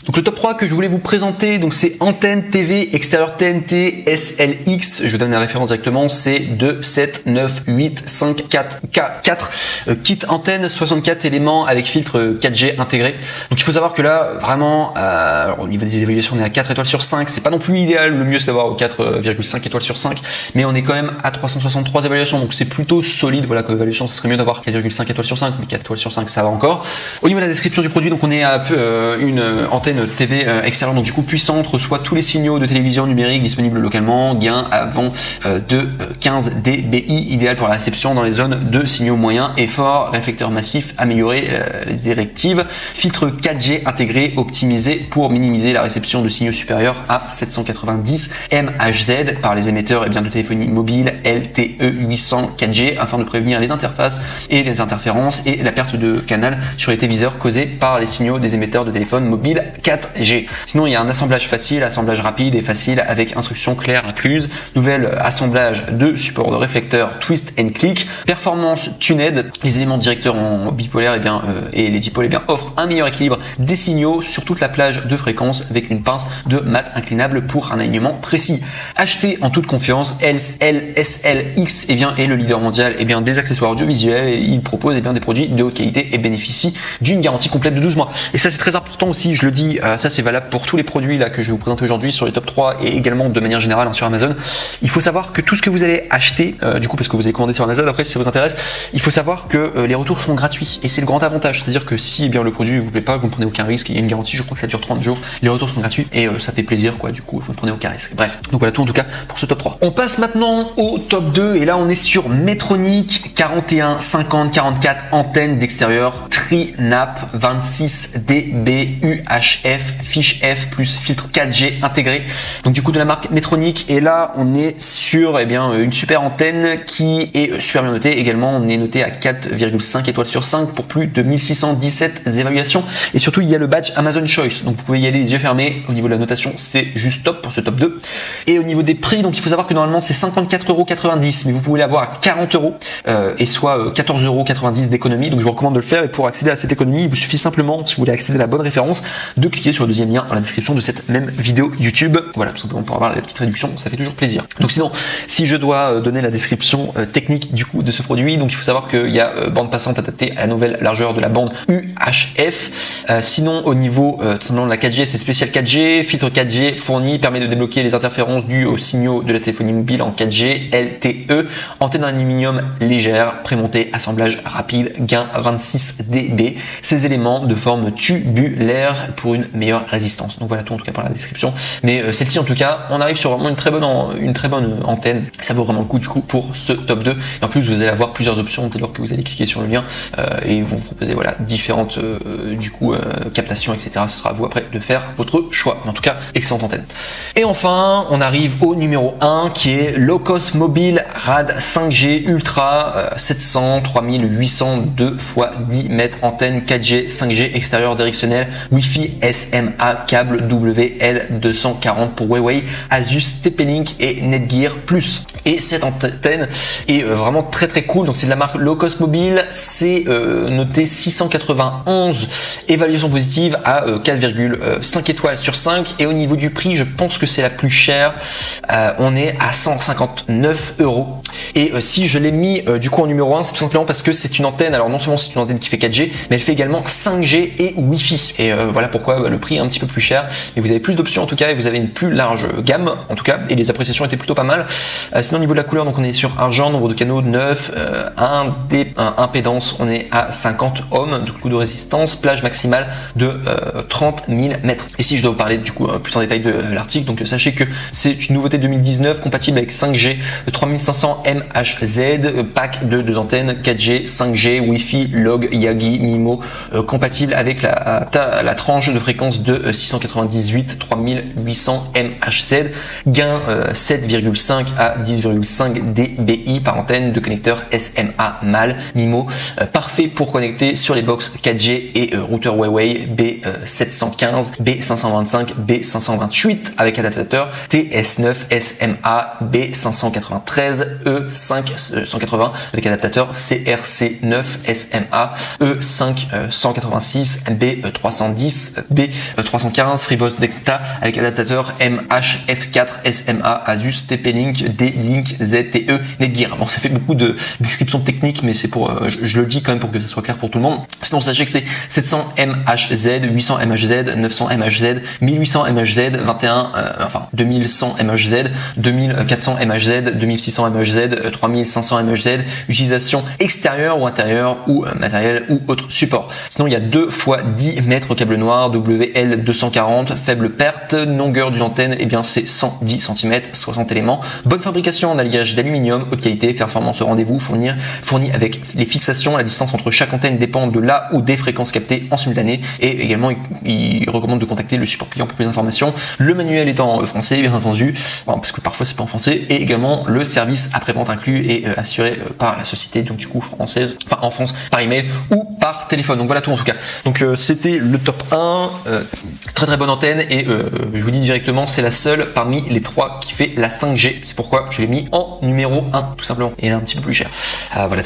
Donc le top 3 que je voulais vous présenter, donc c'est antenne TV extérieur TNT SLX. Je donne la référence directement, c'est 27985K4 kit antenne 64 éléments avec filtre 4G intégré. Donc il faut savoir que là vraiment au niveau des évaluations on est à 4 étoiles sur 5, c'est pas non plus idéal, le mieux c'est d'avoir 4,5 étoiles sur 5, mais on est quand même à 363 évaluations, donc c'est plutôt solide. Voilà, comme évaluation ce serait mieux d'avoir 4,5 étoiles sur 5, mais 4 étoiles sur 5 ça va encore. Au niveau de la description du produit, donc on est à une antenne TV extérieure, donc du coup puissante, reçoit tous les signaux de télévision numérique disponibles localement, gain avant de 15 dBi, idéal pour la réception dans les zones de signaux moyens et forts, réflecteur massif amélioré, les directives, filtre 4G intégré optimisé pour minimiser la réception de signaux supérieurs à 790 MHz par les émetteurs et bien de téléphonie mobile LTE 800 4G afin de prévenir les interfaces et les interférences et la perte de canal sur les téléviseurs causée par les signaux des émetteurs de téléphone mobile 4G. Sinon, il y a un assemblage facile, assemblage rapide et facile avec instructions claires incluses. Nouvel assemblage de support de réflecteurs twist and click. Performance tuned. Les éléments directeurs en bipolaire et les dipôles offrent un meilleur équilibre des signaux sur toute la plage de fréquences avec une pince de mat inclinable pour un alignement précis. Acheté en toute confiance, SLX est le leader mondial des accessoires audiovisuels et il propose des produits de haute qualité et bénéficie d'une garantie complète de 12 mois. Et ça c'est très important aussi, je le dis, ça c'est valable pour tous les produits là que je vais vous présenter aujourd'hui sur les top 3 et également de manière générale sur Amazon. Il faut savoir que tout ce que vous allez acheter, du coup parce que vous allez commander sur Amazon, après si ça vous intéresse, il faut savoir que les retours sont gratuits et c'est le grand avantage, c'est-à-dire que si le produit vous plaît pas, vous ne prenez aucun risque, il y a une garantie, je crois que ça dure 30 jours, les retours sont gratuits et ça fait plaisir quoi, du coup vous ne prenez aucun risque. Bref, donc voilà tout en tout cas pour ce top 3. On passe maintenant au top 2 et là on est sur Metronic 415044 antenne d'extérieur tri-nap 26 dB UHF fiche F plus filtre 4G intégré, donc du coup de la marque Metronic. Et là on est sur une super antenne qui est super bien notée également, on est noté à 4,5 étoiles sur 5 pour plus de 1617 évaluations et surtout il y a le badge Amazon Choice, donc vous pouvez y aller les yeux fermés. Au niveau de la notation c'est juste top pour ce top 2. Et au niveau des prix, donc il faut savoir que normalement c'est 54,90 €, mais vous pouvez l'avoir à 40 € et soit 14,90 € d'économie, donc je vous recommande de le faire. Et pour accéder à cette économie, il vous suffit simplement, si vous voulez accéder à la bonne référence, de cliquer sur le deuxième lien dans la description de cette même vidéo YouTube. Voilà, tout simplement pour avoir la petite réduction, ça fait toujours plaisir. Donc sinon, si je dois donner la description technique du coup de ce produit, donc il faut savoir qu'il y a bande passante adaptée à la nouvelle largeur de la bande UHF. Sinon au niveau tout simplement de la 4G, c'est spécial 4G, filtre 4G fourni, permet de débloquer les interférences dues aux signaux de la téléphonie mobile en 4G, LTE, antenne en aluminium légère, prémontée, assemblage rapide, gain 26 dB. Ces éléments de forme tubulaire pour une meilleure résistance. Donc voilà tout en tout cas pour la description. Mais celle-ci en tout cas, on arrive sur vraiment une très bonne antenne. Ça vaut vraiment le coup du coup pour ce top 2. Et en plus vous allez avoir plusieurs options dès lors que vous allez cliquer sur le lien et ils vont vous proposer différentes captations, etc. Ce sera à vous après de faire votre choix. Mais en tout cas, excellente antenne. Et enfin, on arrive au numéro 1 qui est Low Cost Mobile Rad 5G Ultra 700 3802 x 10 mètres antenne 4G 5G extérieur directionnel Wi-Fi SMA câble WL240 pour Huawei, Asus, TP-Link et Netgear Plus. Et cette antenne est vraiment très très cool. Donc c'est de la marque Low Cost Mobile, c'est noté 691 évaluations positives à 4,5 étoiles sur 5. Et au niveau du prix, je pense que c'est la plus chère. On est à 159 €. Et si je l'ai mis du coup en numéro 1, c'est tout simplement parce que c'est une antenne. Alors non seulement c'est une antenne qui fait 4G, mais elle fait également 5G et Wi-Fi. Et voilà pourquoi le prix est un petit peu plus cher. Mais vous avez plus d'options en tout cas et vous avez une plus large gamme en tout cas. Et les appréciations étaient plutôt pas mal. Sinon au niveau de la couleur, donc on est sur argent, nombre de canaux 9, impédance, on est à 50 ohms, du coup de résistance, plage maximale de 30 000 mètres. Et si je dois vous parler du coup plus en détail de l'article, donc sachez que c'est une nouveauté 2019 compatible avec 5G 3500 MHz, pack de 2 antennes 4G, 5G, Wi-Fi, Log, Yagi, MIMO, compatible avec la tranche de fréquence de 698 3800 MHz, gain 7,5 à 10,5 dBi par antenne de connecteur SMA mâle MIMO, parfait pour connecter sur les box 4G et routeur Huawei B715, B525, B528 avec adaptateur TS9 SMA B593 E5 avec adaptateur CRC9 SMA E5 186 B310 B315 FreeBuds Decta avec adaptateur MHF4 SMA Asus TP-Link D-Link ZTE Netgear. Bon, ça fait beaucoup de descriptions techniques, mais c'est pour, je le dis quand même pour que ça soit clair pour tout le monde. Sinon, sachez que c'est 700 MHz, 800 MHz, 900 MHz, 1800 MHz, 2100 MHz, 2400 MHz, 2600 MHz, 3500 MHz, utilisation extérieure ou intérieure ou matériel ou autre support. Sinon, il y a 2 x 10 mètres câble noir WL240, faible perte, longueur d'une antenne, et bien c'est 110 cm, 60 éléments, bonne fabrication en alliage d'aluminium, haute qualité, performance au rendez-vous, fourni avec les fixations. La distance entre chaque antenne dépend de la ou des fréquences captées en simultané, et également il recommande de contacter le support client pour plus d'informations. Le manuel est en français bien entendu, parce que parfois c'est pas en français, et également le service après-vente inclus est assuré par la société, donc du coup française, enfin en France par email ou par téléphone. Donc voilà tout en tout cas. Donc c'était le top 1, très bonne antenne, et je vous dis directement, c'est la seule parmi les 3 qui fait la 5G. C'est pourquoi je l'ai mis en numéro 1 tout simplement, et elle est un petit peu plus chère. Voilà.